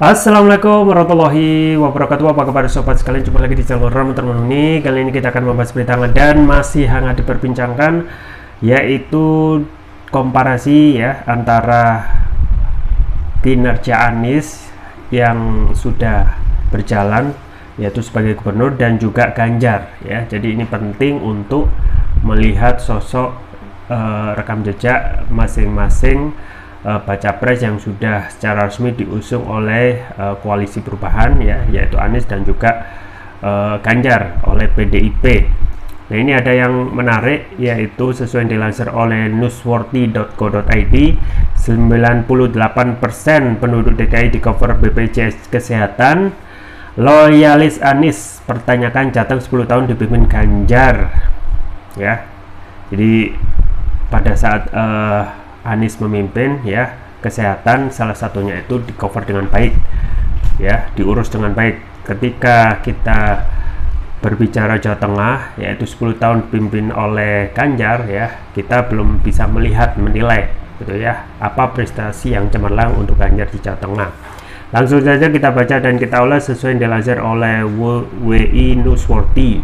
Assalamualaikum warahmatullahi wabarakatuh. Apa kabar sobat sekalian? Jumpa lagi di channel Ramuter Menuni. Kali ini kita akan membahas berita hangat dan masih hangat diperbincangkan, yaitu komparasi ya antara kinerja Anies yang sudah berjalan yaitu sebagai gubernur dan juga Ganjar ya. Jadi ini penting untuk melihat sosok rekam jejak masing-masing baca pres yang sudah secara resmi diusung oleh koalisi perubahan ya, yaitu Anies dan juga Ganjar oleh PDIP. Nah, ini ada yang menarik, yaitu sesuai yang dilansir oleh newsworthy.co.id, 98% penduduk DKI di cover BPJS Kesehatan. Loyalis Anies pertanyakan Jateng 10 tahun dipimpin Ganjar ya. Jadi pada saat Anies memimpin ya, kesehatan salah satunya itu di cover dengan baik ya, diurus dengan baik. Ketika kita berbicara Jawa Tengah yaitu 10 tahun dipimpin oleh Ganjar ya, kita belum bisa menilai gitu ya, apa prestasi yang cemerlang untuk Ganjar di Jawa Tengah. Langsung saja kita baca dan kita ulas sesuai yang dilansir oleh WI Newsworthy.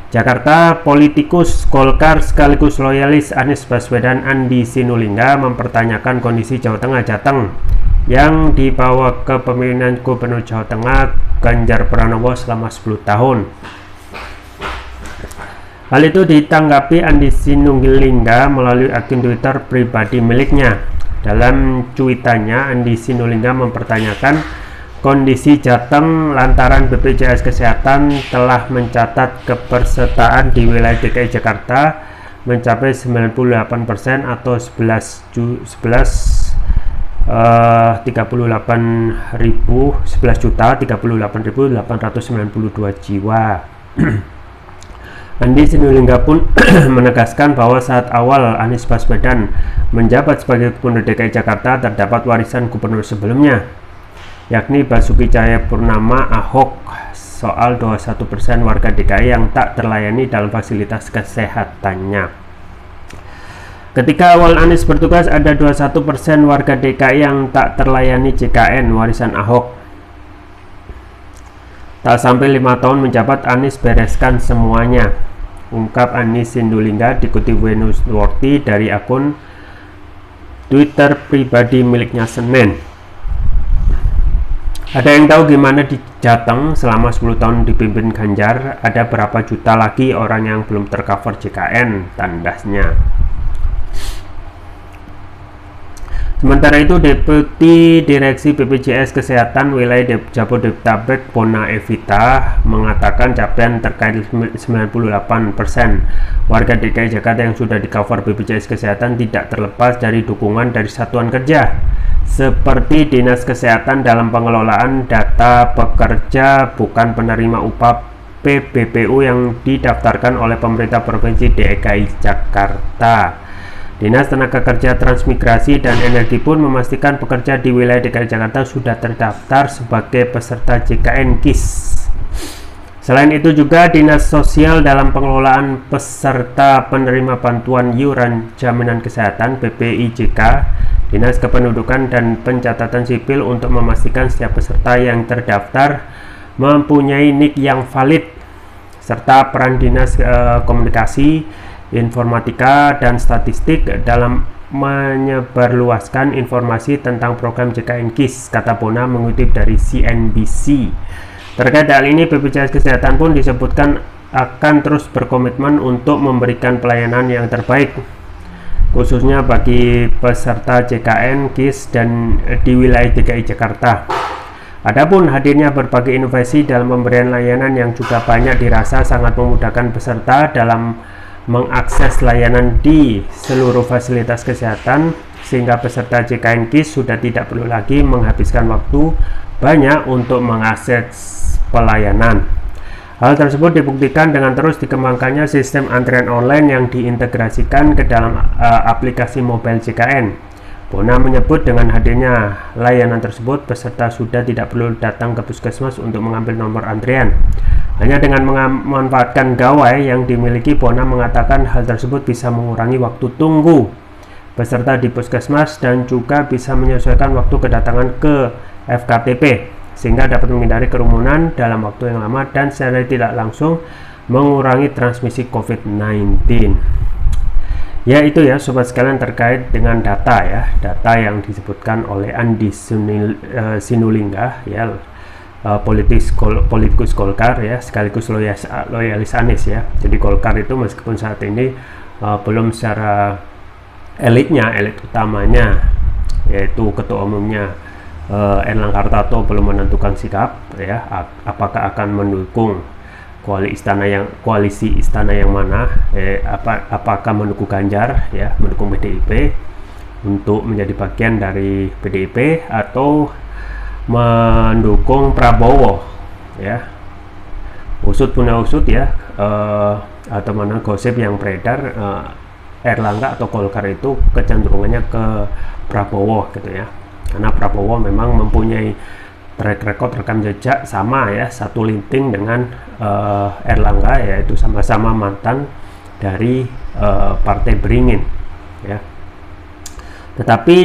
Jakarta, politikus Golkar sekaligus loyalis Anies Baswedan Andi Sinulinga mempertanyakan kondisi Jawa Tengah Jateng yang dibawa kepemimpinan Gubernur Jawa Tengah Ganjar Pranowo selama 10 tahun. Hal itu ditanggapi Andi Sinulinga melalui akun Twitter pribadi miliknya. Dalam cuitannya, Andi Sinulinga mempertanyakan kondisi Jateng lantaran BPJS Kesehatan telah mencatat kepesertaan di wilayah DKI Jakarta mencapai 98% atau 11.038.892 jiwa. Andi Sinulinga pun menegaskan bahwa saat awal Anies Baswedan menjabat sebagai Gubernur DKI Jakarta terdapat warisan gubernur sebelumnya, yakni Basuki Cahayapurnama Ahok, soal 21% warga DKI yang tak terlayani dalam fasilitas kesehatannya. Ketika awal Anies bertugas, ada 21% warga DKI yang tak terlayani JKN warisan Ahok. Tak sampai 5 tahun menjabat, Anies bereskan semuanya, ungkap Andi Sinulinga dikutip Newsworthy dari akun Twitter pribadi miliknya Senin. Ada yang tahu gimana di Jateng selama 10 tahun dipimpin Ganjar? Ada berapa juta lagi orang yang belum tercover JKN, tandasnya. Sementara itu, Deputi Direksi BPJS Kesehatan Wilayah Jabodetabek Bona Evita mengatakan capaian terkait 98% warga DKI Jakarta yang sudah di-cover BPJS Kesehatan tidak terlepas dari dukungan dari satuan kerja seperti Dinas Kesehatan dalam pengelolaan data pekerja bukan penerima upah PBPU yang didaftarkan oleh pemerintah Provinsi DKI Jakarta. Dinas Tenaga Kerja Transmigrasi dan Energi pun memastikan pekerja di wilayah DKI Jakarta sudah terdaftar sebagai peserta JKN KIS. Selain itu juga Dinas Sosial dalam pengelolaan peserta penerima bantuan iuran jaminan kesehatan BPIJK, Dinas Kependudukan dan Pencatatan Sipil untuk memastikan setiap peserta yang terdaftar mempunyai NIK yang valid, serta peran Dinas Komunikasi, Informatika dan Statistik dalam menyebarluaskan informasi tentang program JKN KIS, kata Bona mengutip dari CNBC. Terkait hal ini, BPJS Kesehatan pun disebutkan akan terus berkomitmen untuk memberikan pelayanan yang terbaik, khususnya bagi peserta JKN KIS dan di wilayah DKI Jakarta. Adapun hadirnya berbagai inovasi dalam pemberian layanan yang juga banyak dirasa sangat memudahkan peserta dalam mengakses layanan di seluruh fasilitas kesehatan, sehingga peserta JKN KIS sudah tidak perlu lagi menghabiskan waktu banyak untuk mengakses pelayanan. Hal tersebut dibuktikan dengan terus dikembangkannya sistem antrian online yang diintegrasikan ke dalam aplikasi mobile JKN. Bona menyebut dengan hadirnya layanan tersebut, peserta sudah tidak perlu datang ke puskesmas untuk mengambil nomor antrian. Hanya dengan memanfaatkan gawai yang dimiliki, Bona mengatakan hal tersebut bisa mengurangi waktu tunggu peserta di puskesmas dan juga bisa menyesuaikan waktu kedatangan ke FKTP sehingga dapat menghindari kerumunan dalam waktu yang lama dan secara tidak langsung mengurangi transmisi COVID-19. Ya, itu ya sobat sekalian terkait dengan data ya, data yang disebutkan oleh Andi Sinulinga ya, politikus Golkar ya, sekaligus loyalis Anies ya. Jadi Golkar itu meskipun saat ini belum secara elit utamanya yaitu ketua umumnya Erlangga Hartarto belum menentukan sikap ya, apakah akan mendukung koalisi istana yang mana, apakah mendukung Ganjar ya, mendukung PDIP untuk menjadi bagian dari PDIP atau mendukung Prabowo ya. Usut punya usut ya, atau mana gosip yang beredar, Erlangga atau Golkar itu kecenderungannya ke Prabowo gitu ya, karena Prabowo memang mempunyai track record rekam jejak sama ya, satu linting dengan Erlangga, yaitu sama-sama mantan dari Partai Beringin ya. Tetapi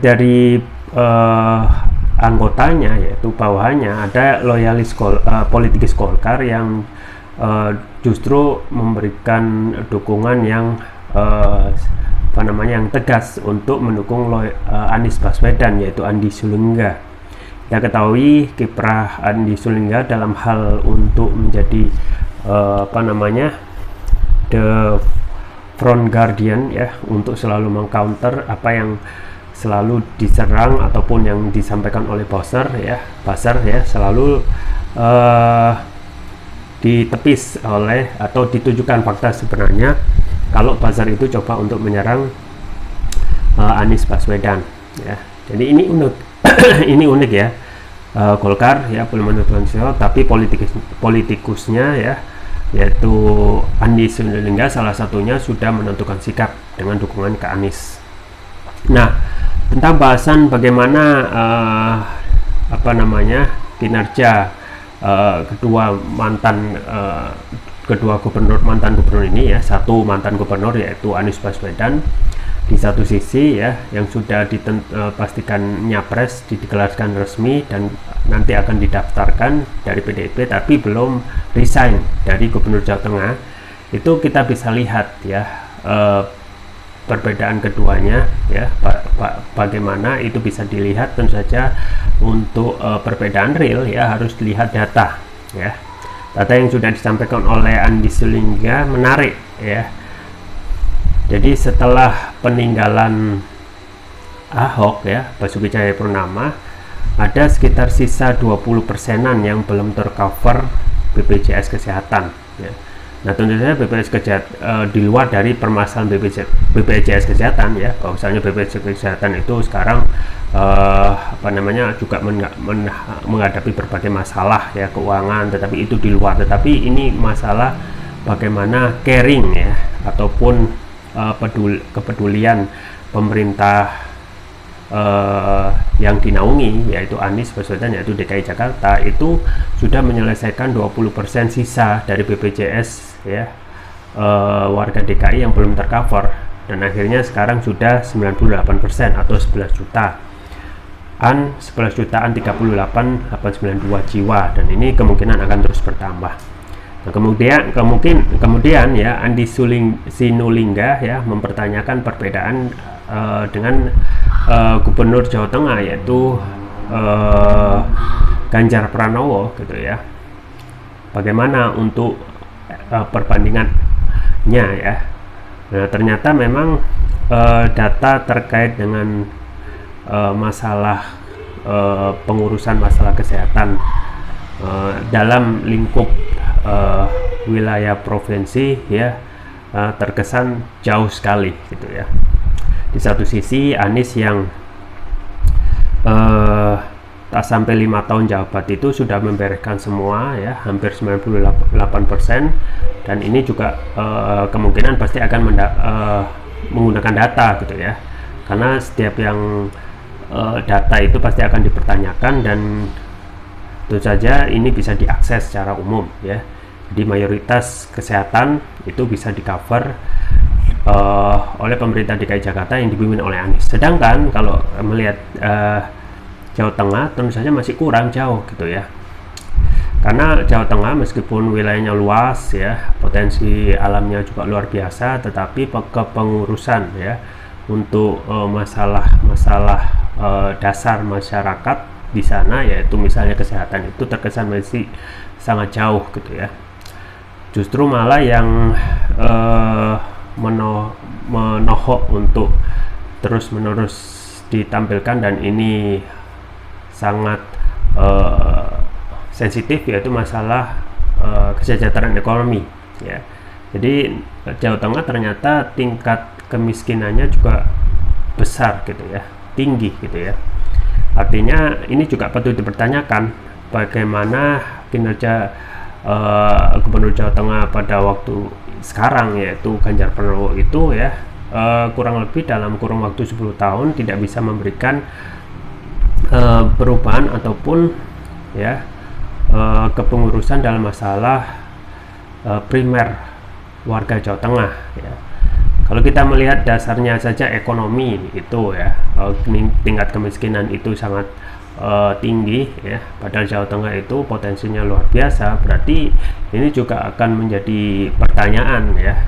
dari anggotanya yaitu bawahannya ada loyalis politikus Golkar yang justru memberikan dukungan yang yang tegas untuk mendukung Anies Baswedan, yaitu Andi Sulingga. Kita ketahui kiprah Andi Sulingga dalam hal untuk menjadi the front guardian ya, untuk selalu mengcounter apa yang selalu diserang ataupun yang disampaikan oleh Buzzer ya, selalu ditepis oleh atau ditujukan fakta sebenarnya kalau Buzzer itu coba untuk menyerang Anies Baswedan ya. Jadi ini unik ini unik ya, Golkar ya belum menentukan sikap, tapi politikusnya ya, yaitu Andi Sulingga salah satunya sudah menentukan sikap dengan dukungan ke Anies. Nah, tentang bahasan bagaimana kinerja kedua mantan gubernur ini ya, satu mantan gubernur yaitu Anies Baswedan di satu sisi ya, yang sudah dipastikan nyapres, dideklarasikan resmi dan nanti akan didaftarkan dari PDIP, tapi belum resign dari Gubernur Jawa Tengah. Itu kita bisa lihat ya, perbedaan keduanya ya, bagaimana itu bisa dilihat. Tentu saja untuk perbedaan real ya harus dilihat data ya. Data yang sudah disampaikan oleh Andi Sulingga menarik ya. Jadi setelah peninggalan Ahok ya, Basuki Cahayapurnama, ada sekitar sisa 20%-an yang belum tercover BPJS Kesehatan ya. Nah, tentu saja BPJS Kesehatan di luar dari permasalahan BPJS Kesehatan ya, bahwasanya BPJS Kesehatan itu sekarang juga menghadapi berbagai masalah ya, keuangan, tetapi itu di luar. Tetapi ini masalah bagaimana caring ya, ataupun kepedulian pemerintah yang dinaungi yaitu Anies Baswedan, yaitu DKI Jakarta, itu sudah menyelesaikan 20% sisa dari BPJS ya, warga DKI yang belum tercover, dan akhirnya sekarang sudah 98% atau 11 jutaan 38.892 jiwa, dan ini kemungkinan akan terus bertambah. Nah, kemudian ya, Andi Sinulinga ya mempertanyakan perbedaan dengan Gubernur Jawa Tengah, yaitu Ganjar Pranowo gitu ya. Bagaimana untuk perbandingannya ya. Nah, ternyata memang data terkait dengan masalah pengurusan masalah kesehatan dalam lingkup wilayah provinsi ya, terkesan jauh sekali gitu ya. Di satu sisi Anies yang tak sampai 5 tahun jabat itu sudah membereskan semua ya, hampir 98%, dan ini juga kemungkinan pasti akan menggunakan data gitu ya, karena setiap yang data itu pasti akan dipertanyakan, dan tentu saja ini bisa diakses secara umum ya. Jadi mayoritas kesehatan itu bisa di cover oleh pemerintah DKI Jakarta yang dipimpin oleh Anies. Sedangkan kalau melihat Jawa Tengah tentu saja masih kurang jauh gitu ya. Karena Jawa Tengah meskipun wilayahnya luas ya, potensi alamnya juga luar biasa, tetapi kepengurusan ya untuk masalah-masalah dasar masyarakat di sana, yaitu misalnya kesehatan, itu terkesan masih sangat jauh gitu ya. Justru malah yang menohok untuk terus-menerus ditampilkan, dan ini sangat sensitif, yaitu masalah kesejahteraan ekonomi ya. Jadi Jawa Tengah ternyata tingkat kemiskinannya juga besar gitu ya, tinggi gitu ya. Artinya ini juga patut dipertanyakan bagaimana kinerja Gubernur Jawa Tengah pada waktu sekarang, yaitu Ganjar Pranowo itu ya, kurang lebih dalam kurun waktu 10 tahun tidak bisa memberikan perubahan ataupun ya kepengurusan dalam masalah primer warga Jawa Tengah ya. Kalau kita melihat dasarnya saja ekonomi itu ya, tingkat kemiskinan itu sangat tinggi ya, padahal Jawa Tengah itu potensinya luar biasa. Berarti ini juga akan menjadi pertanyaan ya,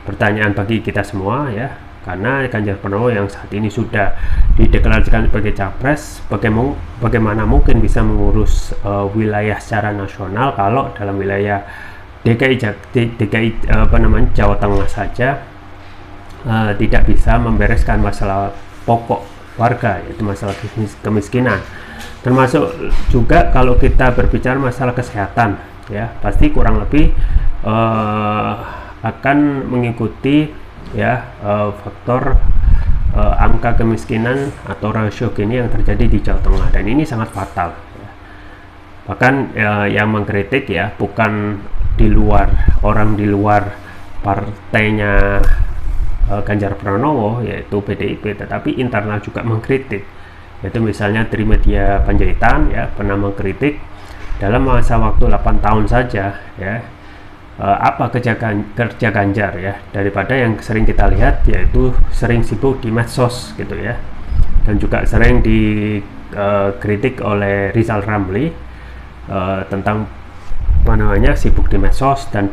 pertanyaan bagi kita semua ya, karena Ganjar Pranowo yang saat ini sudah dideklarasikan sebagai capres, bagaimana mungkin bisa mengurus wilayah secara nasional kalau dalam wilayah DKI Jawa Tengah saja tidak bisa membereskan masalah pokok warga, yaitu masalah kemiskinan. Termasuk juga kalau kita berbicara masalah kesehatan ya, pasti kurang lebih akan mengikuti ya faktor angka kemiskinan atau rasio Gini yang terjadi di Jawa Tengah, dan ini sangat fatal ya. Bahkan yang mengkritik ya bukan orang di luar partainya Ganjar Pranowo, yaitu PDIP, tetapi internal juga mengkritik, yaitu misalnya Trimedia Panjaitan ya pernah mengkritik dalam masa waktu 8 tahun saja ya, apa kerja Ganjar ya, daripada yang sering kita lihat, yaitu sering sibuk di medsos gitu ya, dan juga sering dikritik oleh Rizal Ramli tentang sibuk di medsos dan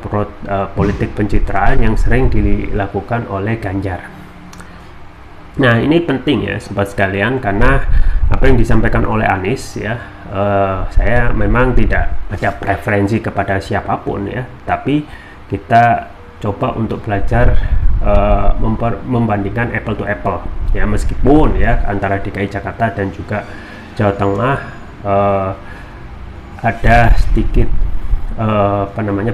politik pencitraan yang sering dilakukan oleh Ganjar. Nah, ini penting ya sobat sekalian, karena apa yang disampaikan oleh Anies ya, saya memang tidak ada preferensi kepada siapapun ya, tapi kita coba untuk belajar membandingkan apple to apple ya, meskipun ya antara DKI Jakarta dan juga Jawa Tengah ada sedikit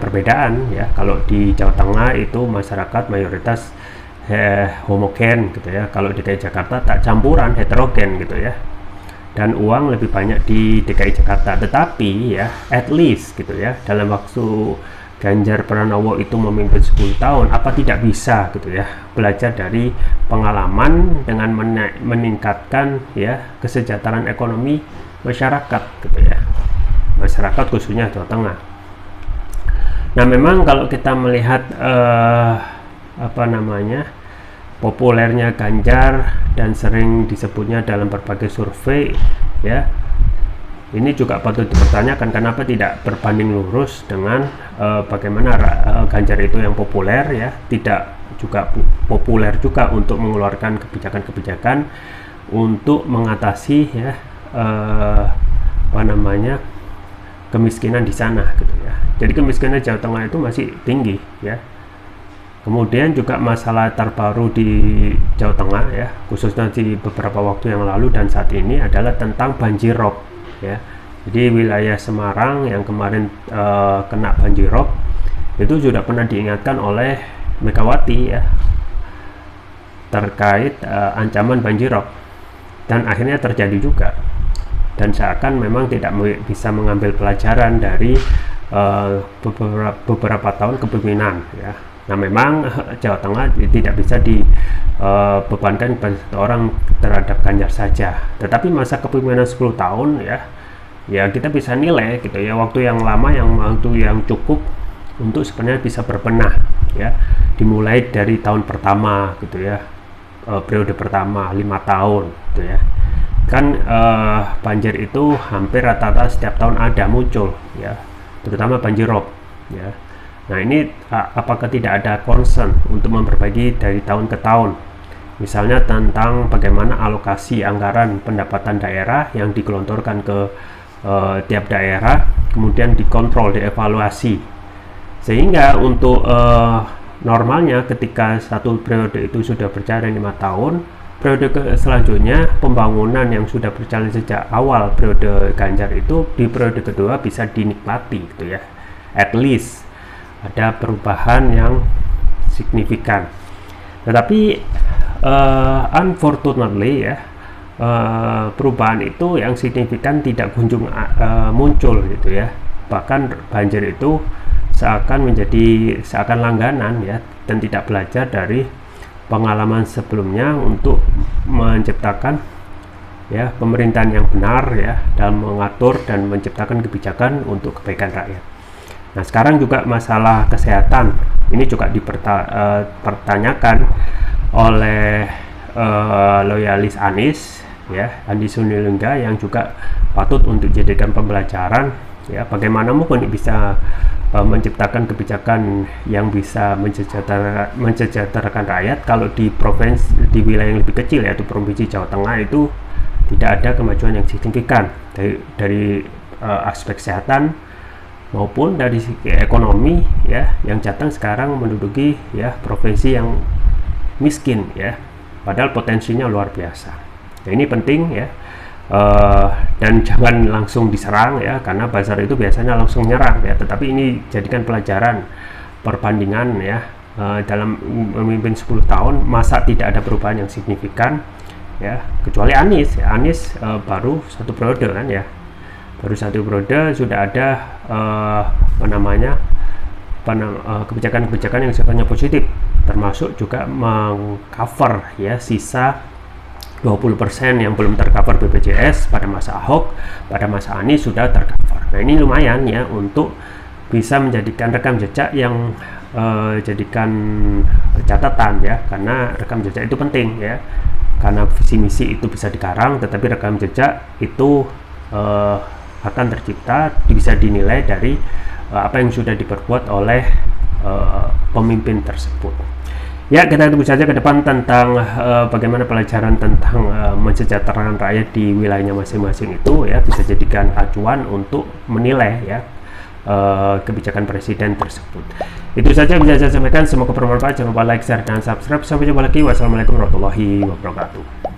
perbedaan ya. Kalau di Jawa Tengah itu masyarakat mayoritas homogen gitu ya, kalau di DKI Jakarta tak campuran, heterogen gitu ya, dan uang lebih banyak di DKI Jakarta. Tetapi ya at least gitu ya, dalam waktu Ganjar Pranowo itu memimpin 10 tahun, apa tidak bisa gitu ya belajar dari pengalaman dengan meningkatkan ya kesejahteraan ekonomi masyarakat gitu ya, masyarakat khususnya Jawa Tengah. Nah, memang kalau kita melihat populernya Ganjar dan sering disebutnya dalam berbagai survei ya, ini juga patut dipertanyakan kenapa tidak berbanding lurus dengan bagaimana Ganjar itu yang populer ya, tidak juga populer juga untuk mengeluarkan kebijakan-kebijakan untuk mengatasi ya kemiskinan di sana gitu ya. Jadi kemiskinan Jawa Tengah itu masih tinggi ya. Kemudian juga masalah terbaru di Jawa Tengah ya, khususnya di beberapa waktu yang lalu dan saat ini, adalah tentang banjirop ya. Jadi wilayah Semarang yang kemarin kena banjirop itu sudah pernah diingatkan oleh Megawati ya terkait ancaman banjirop, dan akhirnya terjadi juga, dan seakan memang tidak bisa mengambil pelajaran dari beberapa tahun kepemimpinan ya. Nah, memang Jawa Tengah tidak bisa dibebankan orang terhadap Ganjar saja, tetapi masa kepemimpinan 10 tahun ya kita bisa nilai gitu ya, waktu yang lama, waktu yang cukup untuk sebenarnya bisa berbenah ya, dimulai dari tahun pertama gitu ya, periode pertama 5 tahun gitu ya. kan banjir itu hampir rata-rata setiap tahun ada muncul ya, terutama banjir rob ya. Nah ini apakah tidak ada concern untuk memperbaiki dari tahun ke tahun, misalnya tentang bagaimana alokasi anggaran pendapatan daerah yang digelontorkan ke tiap daerah, kemudian dikontrol, dievaluasi, sehingga untuk normalnya ketika satu periode itu sudah berjalan 5 tahun, periode selanjutnya pembangunan yang sudah berjalan sejak awal periode Ganjar itu di periode kedua bisa dinikmati gitu ya, at least ada perubahan yang signifikan. Tetapi unfortunately ya, perubahan itu yang signifikan tidak kunjung muncul gitu ya. Bahkan banjir itu seakan langganan ya, dan tidak belajar dari pengalaman sebelumnya untuk menciptakan ya pemerintahan yang benar ya dalam mengatur dan menciptakan kebijakan untuk kebaikan rakyat. Nah sekarang juga masalah kesehatan ini juga dipertanyakan oleh loyalis Anies ya, Andi Sunilengga, yang juga patut untuk dijadikan pembelajaran ya, bagaimana mungkin bisa menciptakan kebijakan yang bisa mensejahterakan rakyat kalau di wilayah yang lebih kecil, yaitu Provinsi Jawa Tengah, itu tidak ada kemajuan yang signifikan dari aspek kesehatan maupun dari segi ekonomi ya, yang Jateng sekarang menduduki ya provinsi yang miskin ya, padahal potensinya luar biasa. Nah ini penting ya. Dan jangan langsung diserang ya, karena buzzer itu biasanya langsung nyerang ya, tetapi ini jadikan pelajaran perbandingan ya, dalam memimpin 10 tahun masa tidak ada perubahan yang signifikan ya, kecuali Anies ya. Anies baru 1 periode kan ya, baru 1 periode sudah ada kebijakan-kebijakan yang sifatnya positif, termasuk juga mengcover ya sisa 20% yang belum tercover BPJS pada masa Ahok, pada masa Anies sudah tercover. Nah ini lumayan ya untuk bisa menjadikan rekam jejak yang jadikan catatan ya, karena rekam jejak itu penting ya, karena visi misi itu bisa dikarang, tetapi rekam jejak itu akan tercipta, bisa dinilai dari apa yang sudah diperbuat oleh pemimpin tersebut. Ya, kita tunggu saja ke depan tentang bagaimana pelajaran tentang mensejahterakan rakyat di wilayahnya masing-masing itu ya, bisa jadikan acuan untuk menilai ya kebijakan presiden tersebut. Itu saja yang bisa saya sampaikan, semoga bermanfaat. Jangan lupa like, share, dan subscribe. Sampai jumpa lagi. Wassalamualaikum warahmatullahi wabarakatuh.